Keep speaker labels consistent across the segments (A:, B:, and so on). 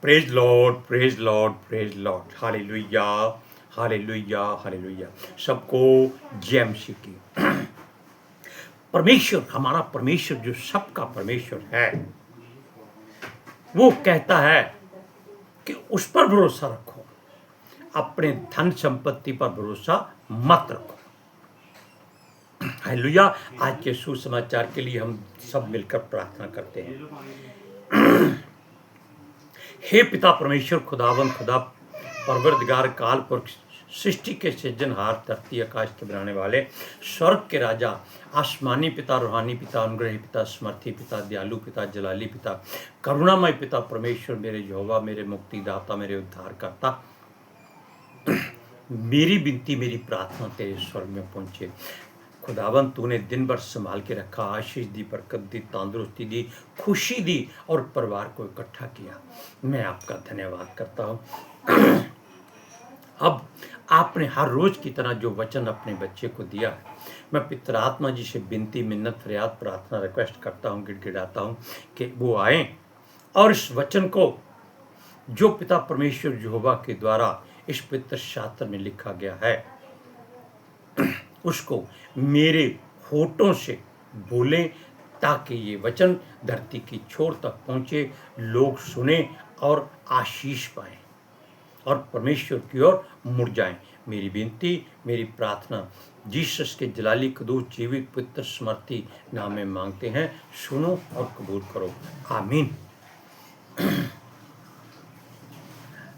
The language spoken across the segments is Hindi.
A: Praise Lord, praise Lord, praise Lord. Hallelujah, hallelujah, hallelujah. सबको जय मसीह की। परमेश्वर, हमारा परमेश्वर जो सबका परमेश्वर है, वो कहता है कि उस पर भरोसा रखो, अपने धन संपत्ति पर भरोसा मत रखो। हालेलुया। आज के सुसमाचार के लिए हम सब मिलकर प्रार्थना करते हैं। हे पिता परमेश्वर, खुदावन, खुदा परवरदिगार, काल पुरख, सृष्टि के सृजनहार, धरती आकाश के बनाने वाले, स्वर्ग के राजा, आसमानी पिता, रूहानी पिता, अनुग्रही पिता, समर्थी पिता, दयालु पिता, जलाली पिता, करुणामय पिता परमेश्वर, मेरे यहोवा, मेरे मुक्तिदाता, मेरे उद्धारकर्ता, मेरी विनती, मेरी प्रार्थना तेरे स्वर्ग में पहुंचे। खुदावन, तूने दिन भर संभाल के रखा, आशीष दी, बरकत दी, तंदुरुस्ती दी, खुशी दी और परिवार को इकट्ठा किया। मैं आपका धन्यवाद करता हूँ। अब आपने हर रोज की तरह जो वचन अपने बच्चे को दिया है, मैं पिता आत्मा जी से विनती, मिन्नत, फरियाद, प्रार्थना, रिक्वेस्ट करता हूँ, गिड़गिड़ाता हूँ कि वो आए और इस वचन को जो पिता परमेश्वर यहोवा के द्वारा इस पवित्र शास्त्र में लिखा गया है, उसको मेरे होठों से बोलें, ताकि ये वचन धरती की छोर तक पहुँचे, लोग सुने और आशीष पाएं और परमेश्वर की ओर मुड़ जाएं। मेरी विनती, मेरी प्रार्थना जीसस के जलाली, कदूस, जीवित, पवित्र, समर्थी नाम में मांगते हैं। सुनो और कबूल करो। आमीन।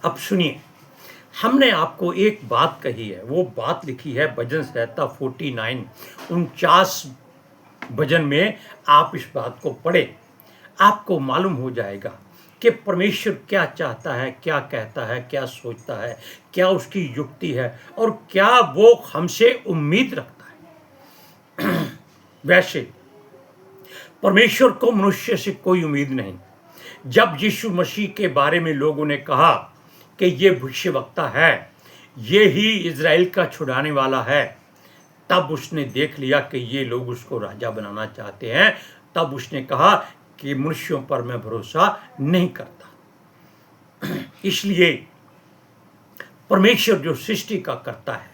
A: अब सुनिए, हमने आपको एक बात कही है, वो बात लिखी है भजन संहिता 49 49 भजन में। आप इस बात को पढ़े, आपको मालूम हो जाएगा कि परमेश्वर क्या चाहता है, क्या कहता है, क्या सोचता है, क्या उसकी युक्ति है और क्या वो हमसे उम्मीद रखता है। वैसे परमेश्वर को मनुष्य से कोई उम्मीद नहीं। जब यीशु मसीह के बारे में लोगों ने कहा कि ये भविष्यवक्ता है, ये ही इज़राइल का छुड़ाने वाला है, तब उसने देख लिया कि ये लोग उसको राजा बनाना चाहते हैं। तब उसने कहा कि मनुष्यों पर मैं भरोसा नहीं करता। इसलिए परमेश्वर जो सृष्टि का करता है,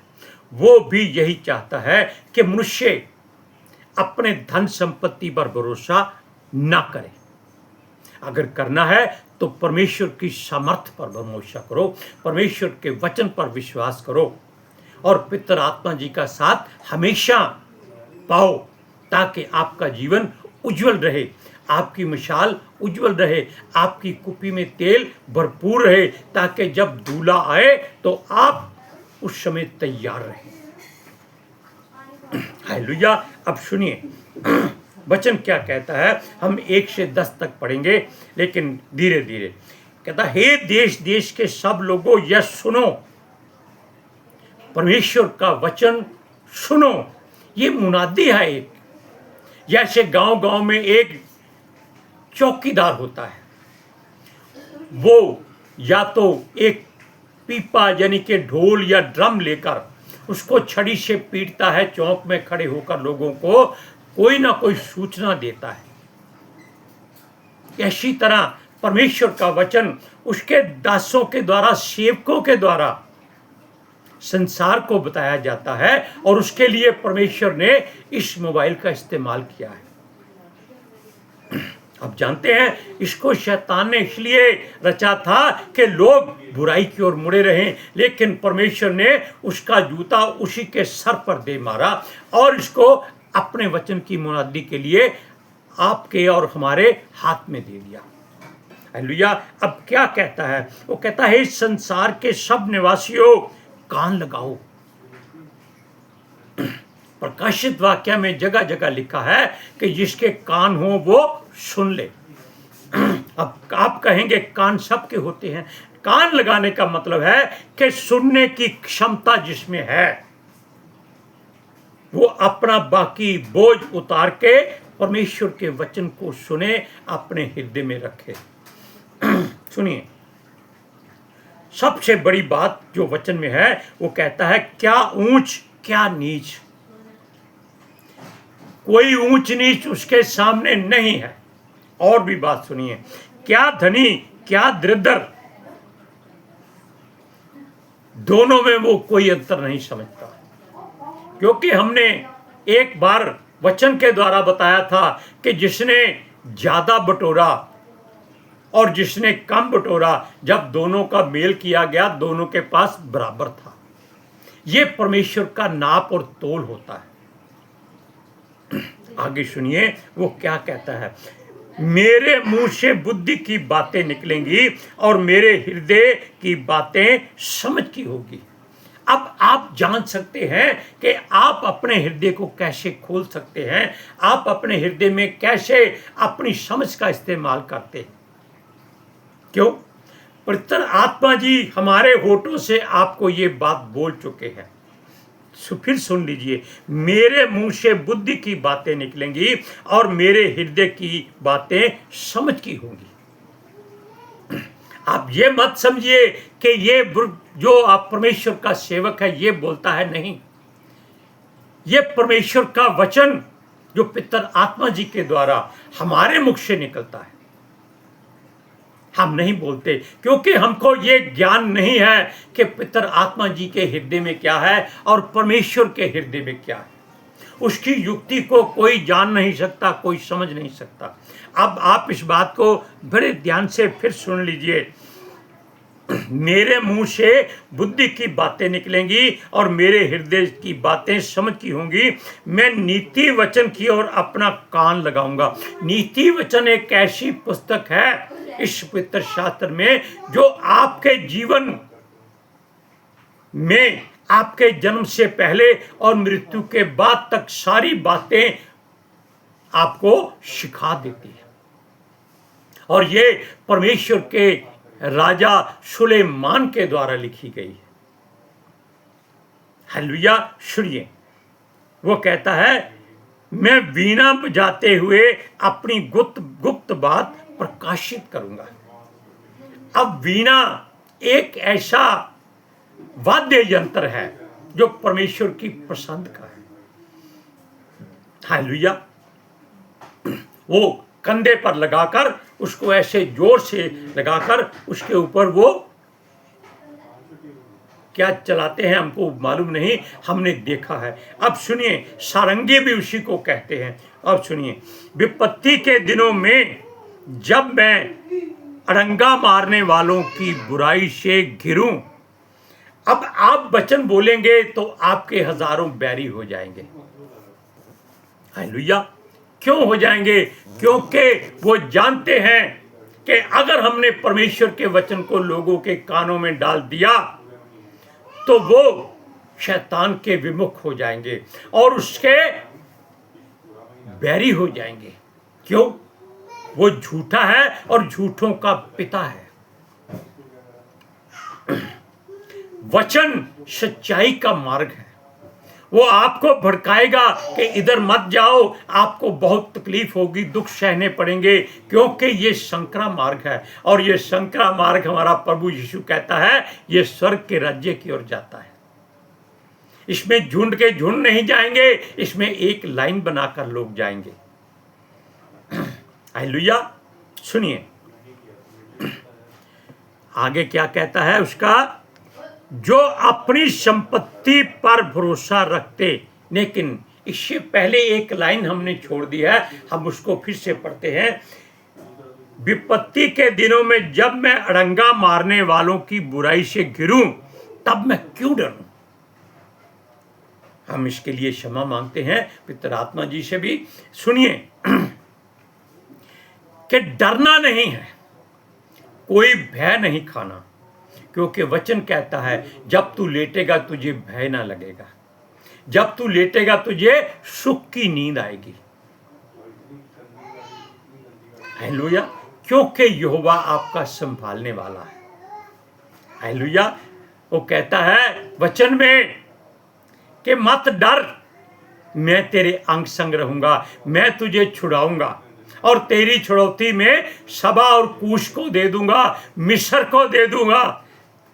A: वो भी यही चाहता है कि मनुष्य अपने धन संपत्ति पर भरोसा ना करे। अगर करना है तो परमेश्वर की सामर्थ्य पर भरोसा करो, परमेश्वर के वचन पर विश्वास करो और पितर आत्मा जी का साथ हमेशा पाओ, ताकि आपका जीवन उज्जवल रहे, आपकी मिसाल उज्जवल रहे, आपकी कुप्पी में तेल भरपूर रहे, ताकि जब दूल्हा आए तो आप उस समय तैयार रहें। हालेलुया। अब सुनिए वचन क्या कहता है। हम 1 से 10 तक पढ़ेंगे, लेकिन धीरे धीरे। कहता, हे देश देश के सब लोगों, यह सुनो, परमेश्वर का वचन सुनो। ये मुनादी है एक। जैसे गांव गांव में एक चौकीदार होता है, वो या तो एक पीपा यानी कि ढोल या ड्रम लेकर उसको छड़ी से पीटता है, चौक में खड़े होकर लोगों को कोई ना कोई सूचना देता है। इसी तरह परमेश्वर का वचन उसके दासों के द्वारा, सेवकों के द्वारा संसार को बताया जाता है, और उसके लिए परमेश्वर ने इस मोबाइल का इस्तेमाल किया है। अब जानते हैं, इसको शैतान ने इसलिए रचा था कि लोग बुराई की ओर मुड़े रहें, लेकिन परमेश्वर ने उसका जूता उसी के सर पर दे मारा और इसको अपने वचन की मुनादी के लिए आपके और हमारे हाथ में दे दिया। हालेलुया। अब क्या कहता है? वो कहता है, इस संसार के सब निवासियों कान लगाओ। प्रकाशित वाक्य में जगह जगह लिखा है कि जिसके कान हो वो सुन ले। अब आप कहेंगे कान सबके होते हैं। कान लगाने का मतलब है कि सुनने की क्षमता जिसमें है, वो अपना बाकी बोझ उतार के परमेश्वर के वचन को सुने, अपने हृदय में रखे। सुनिए, सबसे बड़ी बात जो वचन में है, वो कहता है क्या ऊंच क्या नीच। कोई ऊंच नीच उसके सामने नहीं है। और भी बात सुनिए, क्या धनी क्या दरिद्र, दोनों में वो कोई अंतर नहीं समझता, क्योंकि हमने एक बार वचन के द्वारा बताया था कि जिसने ज्यादा बटोरा और जिसने कम बटोरा, जब दोनों का मेल किया गया दोनों के पास बराबर था। ये परमेश्वर का नाप और तोल होता है। आगे सुनिए वो क्या कहता है, मेरे मुंह से बुद्धि की बातें निकलेंगी और मेरे हृदय की बातें समझ की होगी। अब आप जान सकते हैं कि आप अपने हृदय को कैसे खोल सकते हैं, आप अपने हृदय में कैसे अपनी समझ का इस्तेमाल करते हैं। क्यों? पवित्र आत्मा जी हमारे होठों से आपको ये बात बोल चुके हैं। फिर सुन लीजिए, मेरे मुंह से बुद्धि की बातें निकलेंगी और मेरे हृदय की बातें समझ की होंगी। आप ये मत समझिए कि ये जो आप परमेश्वर का सेवक है ये बोलता है, नहीं। ये परमेश्वर का वचन जो पितर आत्मा जी के द्वारा हमारे मुख से निकलता है। हम नहीं बोलते क्योंकि हमको ये ज्ञान नहीं है कि पितर आत्मा जी के हृदय में क्या है और परमेश्वर के हृदय में क्या है। उसकी युक्ति को कोई जान नहीं सकता, कोई समझ नहीं सकता। अब आप इस बात को बड़े ध्यान से फिर सुन लीजिए, मेरे मुंह से बुद्धि की बातें निकलेंगी और मेरे हृदय की बातें समझ की होंगी। मैं नीति वचन की ओर अपना कान लगाऊंगा। नीति वचन एक ऐसी पुस्तक है इस पवित्र शास्त्र में जो आपके जीवन में आपके जन्म से पहले और मृत्यु के बाद तक सारी बातें आपको सिखा देती है। और ये परमेश्वर के राजा सुलेमान के द्वारा लिखी गई है। हालेलुया। सुनिए, वो कहता है, मैं वीणा बजाते हुए अपनी गुप्त बात प्रकाशित करूंगा। अब वीणा एक ऐसा वाद्य यंत्र है जो परमेश्वर की पसंद का है। हालेलुया। वो कंधे पर लगाकर उसको ऐसे जोर से लगाकर उसके ऊपर वो क्या चलाते हैं हमको मालूम नहीं, हमने देखा है। अब सुनिए, सारंगी भी उसी को कहते हैं। अब सुनिए, विपत्ति के दिनों में जब मैं अड़ंगा मारने वालों की बुराई से घिरूं। अब आप वचन बोलेंगे तो आपके हजारों बैरी हो जाएंगे। हालेलुया। क्यों हो जाएंगे? क्योंकि वो जानते हैं कि अगर हमने परमेश्वर के वचन को लोगों के कानों में डाल दिया तो वो शैतान के विमुख हो जाएंगे और उसके बैरी हो जाएंगे। क्यों? वो झूठा है और झूठों का पिता है। वचन सच्चाई का मार्ग है। वो आपको भड़काएगा कि इधर मत जाओ, आपको बहुत तकलीफ होगी, दुख सहने पड़ेंगे, क्योंकि ये संकरा मार्ग है। और ये संकरा मार्ग हमारा प्रभु यीशु कहता है ये स्वर्ग के राज्य की ओर जाता है। इसमें झुंड के झुंड नहीं जाएंगे, इसमें एक लाइन बनाकर लोग जाएंगे। हालेलुया। सुनिए आगे क्या कहता है उसका, जो अपनी संपत्ति पर भरोसा रखते। लेकिन इससे पहले एक लाइन हमने छोड़ दी है, हम उसको फिर से पढ़ते हैं। विपत्ति के दिनों में जब मैं अड़ंगा मारने वालों की बुराई से घिरूं तब मैं क्यों डरूं। हम इसके लिए क्षमा मांगते हैं पितर आत्मा जी से भी। सुनिए कि डरना नहीं है, कोई भय नहीं खाना, क्योंकि वचन कहता है जब तू लेटेगा तुझे भय ना लगेगा, जब तू लेटेगा तुझे सुख की नींद आएगी। हालेलुया। क्योंकि यहोवा आपका संभालने वाला है। हालेलुया। वो कहता है वचन में कि मत डर, मैं तेरे अंग संग रहूंगा, मैं तुझे छुड़ाऊंगा और तेरी छुड़ौती में सबा और कूश को दे दूंगा, मिस्र को दे दूंगा।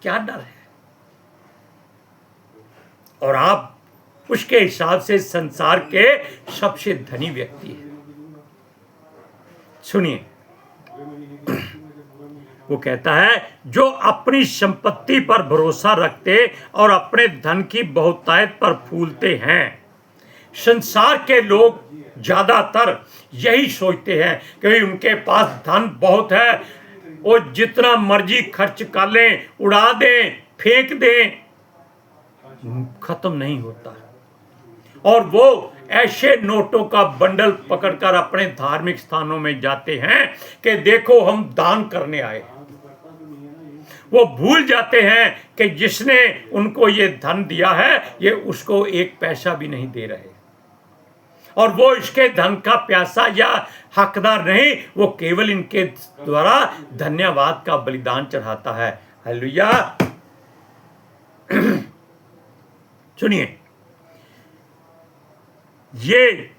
A: क्या डर है? और आप उसके हिसाब से संसार के सबसे धनी व्यक्ति हैं। सुनिए वो कहता है जो अपनी संपत्ति पर भरोसा रखते और अपने धन की बहुतायत पर फूलते हैं। संसार के लोग ज्यादातर यही सोचते हैं कि उनके पास धन बहुत है, वो जितना मर्जी खर्च कर लें, उड़ा दें, फेंक दें, खत्म नहीं होता। और वो ऐसे नोटों का बंडल पकड़कर अपने धार्मिक स्थानों में जाते हैं कि देखो हम दान करने आए। वो भूल जाते हैं कि जिसने उनको ये धन दिया है ये उसको एक पैसा भी नहीं दे रहे, और वो इसके धन का प्यासा या हकदार नहीं, वो केवल इनके द्वारा धन्यवाद का बलिदान चढ़ाता है। हालेलुया। सुनिए, ये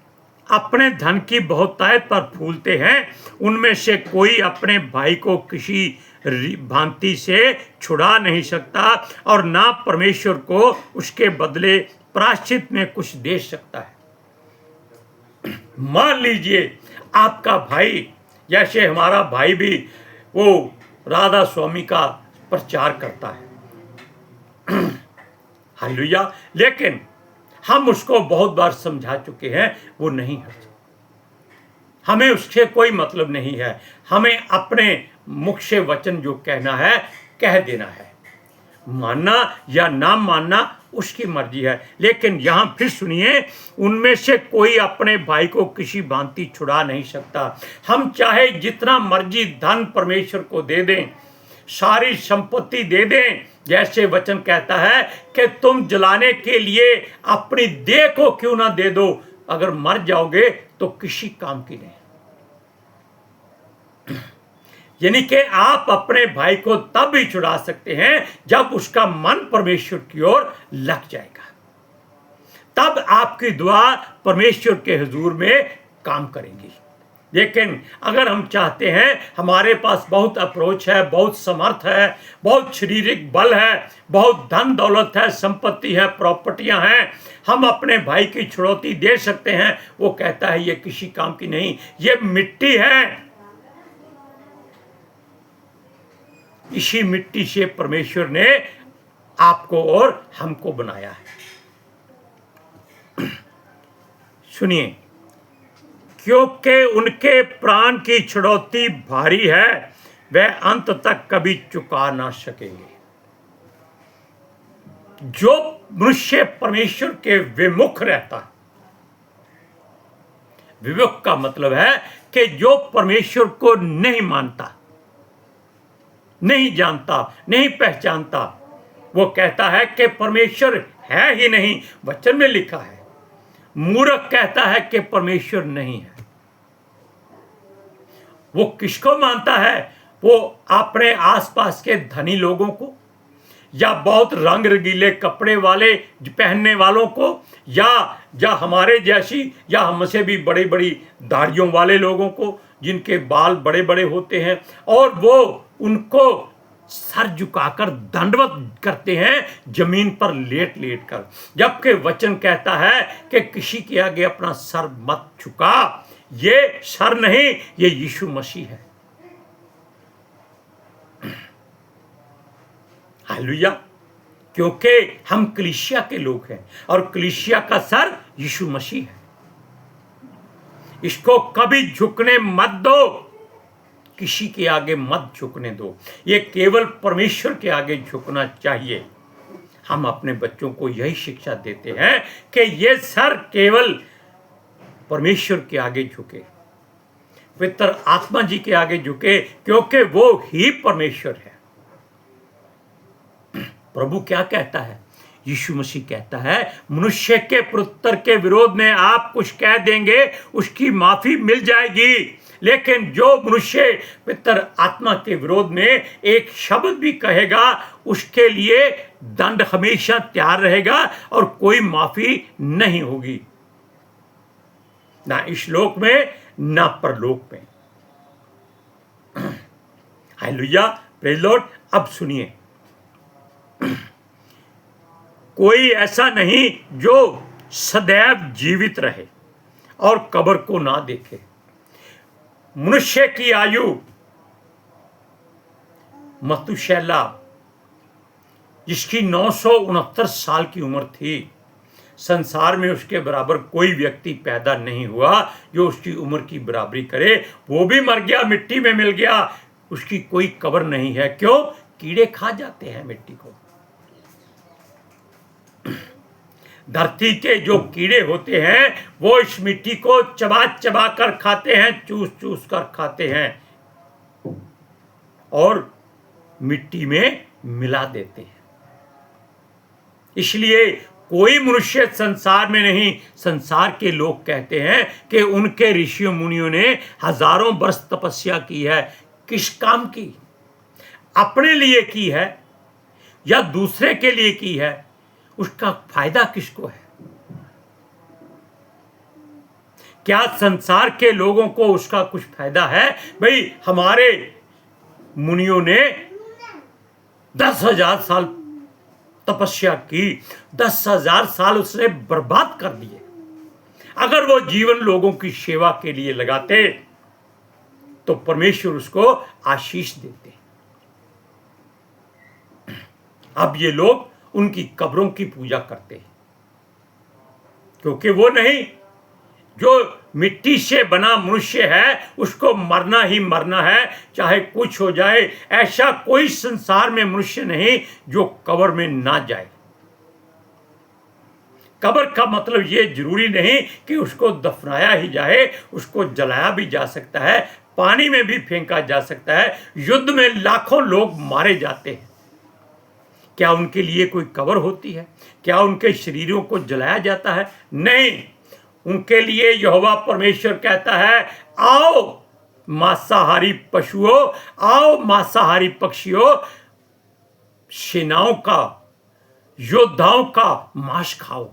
A: अपने धन की बहुतायत पर फूलते हैं, उनमें से कोई अपने भाई को किसी भांति से छुड़ा नहीं सकता और ना परमेश्वर को उसके बदले प्रायश्चित में कुछ दे सकता है। मान लीजिए आपका भाई, जैसे हमारा भाई भी वो राधा स्वामी का प्रचार करता है, हालेलुया, लेकिन हम उसको बहुत बार समझा चुके हैं, वो नहीं है, हमें उससे कोई मतलब नहीं है। हमें अपने मुख से वचन जो कहना है कह देना है, मानना या ना मानना उसकी मर्जी है। लेकिन यहां फिर सुनिए, उनमें से कोई अपने भाई को किसी भांति छुड़ा नहीं सकता। हम चाहे जितना मर्जी धन परमेश्वर को दे दें, सारी संपत्ति दे दें, जैसे वचन कहता है कि तुम जलाने के लिए अपनी देह को क्यों ना दे दो, अगर मर जाओगे तो किसी काम की नहीं। यानी कि आप अपने भाई को तब भी छुड़ा सकते हैं जब उसका मन परमेश्वर की ओर लग जाएगा, तब आपकी दुआ परमेश्वर के हुजूर में काम करेंगी। लेकिन अगर हम चाहते हैं, हमारे पास बहुत अप्रोच है, बहुत समर्थ है, बहुत शारीरिक बल है, बहुत धन दौलत है, संपत्ति है, प्रॉपर्टियां हैं, हम अपने भाई की छुड़ौती दे सकते हैं, वो कहता है ये किसी काम की नहीं, ये मिट्टी है। इसी मिट्टी से परमेश्वर ने आपको और हमको बनाया है। सुनिए, क्योंकि उनके प्राण की छुड़ौती भारी है, वह अंत तक कभी चुका ना सकेंगे। जो मनुष्य परमेश्वर के विमुख रहता है, विमुख का मतलब है कि जो परमेश्वर को नहीं मानता, नहीं जानता, नहीं पहचानता, वो कहता है कि परमेश्वर है ही नहीं, वचन में लिखा है। मूर्ख कहता है कि परमेश्वर नहीं है। वो किसको मानता है? वो अपने आसपास के धनी लोगों को, या बहुत रंग रंगीले कपड़े वाले पहनने वालों को, या हमारे जैसी या हमसे भी बड़ी बड़ी दाढ़ियों वाले लोगों को, जिनके बाल बड़े बड़े होते हैं, और वो उनको सर झुकाकर दंडवत करते हैं, जमीन पर लेट लेट कर। जबकि वचन कहता है कि किसी के आगे अपना सर मत झुका। ये सर नहीं, ये यीशु मसीह है। हालेलुया। क्योंकि हम कलीसिया के लोग हैं और कलीसिया का सर यीशु मसीह है। इसको कभी झुकने मत दो, किसी के आगे मत झुकने दो, ये केवल परमेश्वर के आगे झुकना चाहिए। हम अपने बच्चों को यही शिक्षा देते हैं कि ये सर केवल परमेश्वर के आगे झुके, पवित्र आत्मा जी के आगे झुके, क्योंकि वो ही परमेश्वर है। प्रभु क्या कहता है? यीशु मसीह कहता है, मनुष्य के पुत्र के विरोध में आप कुछ कह देंगे, उसकी माफी मिल जाएगी, लेकिन जो मनुष्य पवित्र आत्मा के विरोध में एक शब्द भी कहेगा, उसके लिए दंड हमेशा तैयार रहेगा और कोई माफी नहीं होगी, ना इस लोक में ना परलोक में। Hallelujah, praise Lord. अब सुनिए, कोई ऐसा नहीं जो सदैव जीवित रहे और कब्र को ना देखे। मनुष्य की आयु मतुशैला, जिसकी 969 साल की उम्र थी, संसार में उसके बराबर कोई व्यक्ति पैदा नहीं हुआ जो उसकी उम्र की बराबरी करे। वो भी मर गया, मिट्टी में मिल गया, उसकी कोई कब्र नहीं है। क्यों? कीड़े खा जाते हैं मिट्टी को। धरती के जो कीड़े होते हैं वो इस मिट्टी को चबा चबा कर खाते हैं, चूस चूस कर खाते हैं और मिट्टी में मिला देते हैं। इसलिए कोई मनुष्य संसार में नहीं, संसार के लोग कहते हैं कि उनके ऋषियों मुनियों ने हजारों वर्ष तपस्या की है। किस काम की? अपने लिए की है या दूसरे के लिए की है? उसका फायदा किसको है? क्या संसार के लोगों को उसका कुछ फायदा है? भाई हमारे मुनियों ने 10,000 साल तपस्या की, 10,000 साल उसने बर्बाद कर दिए। अगर वो जीवन लोगों की सेवा के लिए लगाते तो परमेश्वर उसको आशीष देते। अब ये लोग उनकी कब्रों की पूजा करते हैं, क्योंकि वो नहीं, जो मिट्टी से बना मनुष्य है उसको मरना ही मरना है, चाहे कुछ हो जाए। ऐसा कोई संसार में मनुष्य नहीं जो कब्र में ना जाए। कब्र का मतलब ये जरूरी नहीं कि उसको दफनाया ही जाए, उसको जलाया भी जा सकता है, पानी में भी फेंका जा सकता है। युद्ध में लाखों लोग मारे जाते हैं, क्या उनके लिए कोई कब्र होती है? क्या उनके शरीरों को जलाया जाता है? नहीं। उनके लिए यहोवा परमेश्वर कहता है, आओ मांसाहारी पशुओं, आओ मांसाहारी पक्षियों, सेनाओं का, योद्धाओं का मांस खाओ।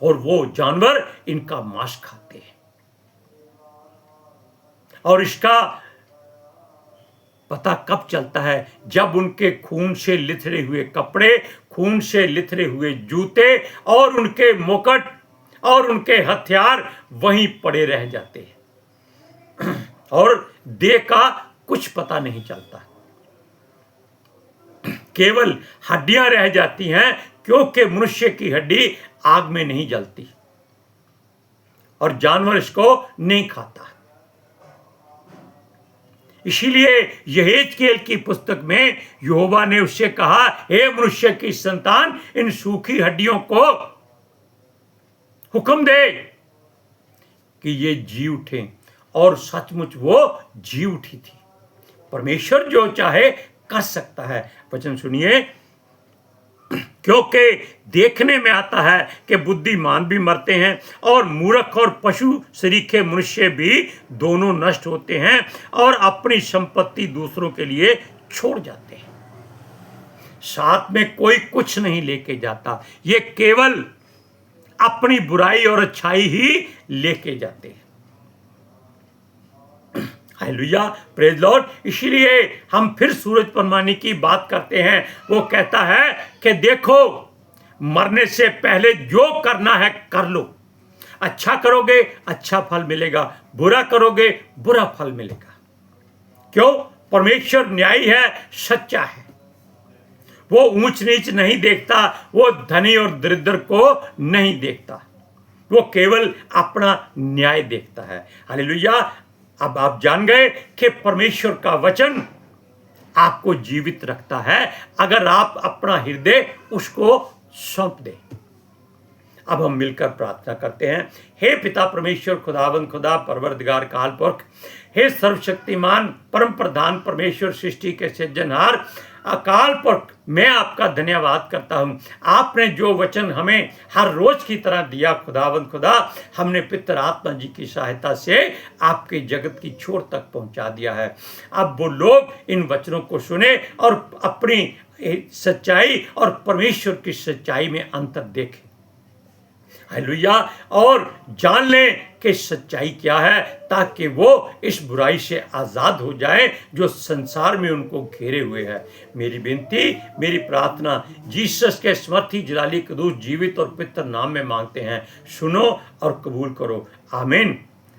A: और वो जानवर इनका मांस खाते हैं। और इसका पता कब चलता है? जब उनके खून से लिथड़े हुए कपड़े, खून से लिथड़े हुए जूते और उनके मुकुट और उनके हथियार वहीं पड़े रह जाते हैं और देह का कुछ पता नहीं चलता। केवल हड्डियां रह जाती हैं, क्योंकि मनुष्य की हड्डी आग में नहीं जलती और जानवर इसको नहीं खाता। इसीलिए यहेजकेल की पुस्तक में यहोवा ने उससे कहा, हे मनुष्य की संतान, इन सूखी हड्डियों को हुक्म दे कि ये जी उठें। और सचमुच वो जी उठी थी। परमेश्वर जो चाहे कर सकता है। वचन सुनिए, क्योंकि देखने में आता है कि बुद्धिमान भी मरते हैं और मूर्ख और पशु सरीखे मनुष्य भी दोनों नष्ट होते हैं और अपनी संपत्ति दूसरों के लिए छोड़ जाते हैं। साथ में कोई कुछ नहीं लेके जाता, ये केवल अपनी बुराई और अच्छाई ही लेके जाते हैं। Hallelujah, praise Lord. इसलिए हम फिर सूरज परमानी की बात करते हैं। वो कहता है कि देखो, मरने से पहले जो करना है कर लो। अच्छा करोगे अच्छा फल मिलेगा, बुरा करोगे बुरा फल मिलेगा। क्यों? परमेश्वर न्यायी है, सच्चा है। वो ऊंच नीच नहीं देखता, वो धनी और दरिद्र को नहीं देखता, वो केवल अपना न्याय देखता है। हालेलुया। अब आप जान गए कि परमेश्वर का वचन आपको जीवित रखता है अगर आप अपना हृदय उसको सौंप दें। अब हम मिलकर प्रार्थना करते हैं। हे पिता परमेश्वर, खुदावंद खुदा, परवरदिगार काल पुरख, हे सर्वशक्तिमान परम प्रधान परमेश्वर, सृष्टि के सृजनहार अकाल पुरख, मैं आपका धन्यवाद करता हूँ। आपने जो वचन हमें हर रोज की तरह दिया खुदावंद खुदा, हमने पितर आत्मा जी की सहायता से आपके जगत की छोर तक पहुँचा दिया है। अब वो लोग इन वचनों को सुने और अपनी सच्चाई और परमेश्वर की सच्चाई में अंतर देखें। हालेलुया। और जान लें कि सच्चाई क्या है, ताकि वो इस बुराई से आज़ाद हो जाए जो संसार में उनको घेरे हुए है। मेरी विनती, मेरी प्रार्थना जीसस के समर्थी जलाली कदूस जीवित और पवित्र नाम में मांगते हैं। सुनो और कबूल करो। आमीन।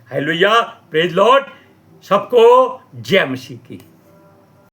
A: हालेलुया। Praise Lord. सबको जय मसीह की।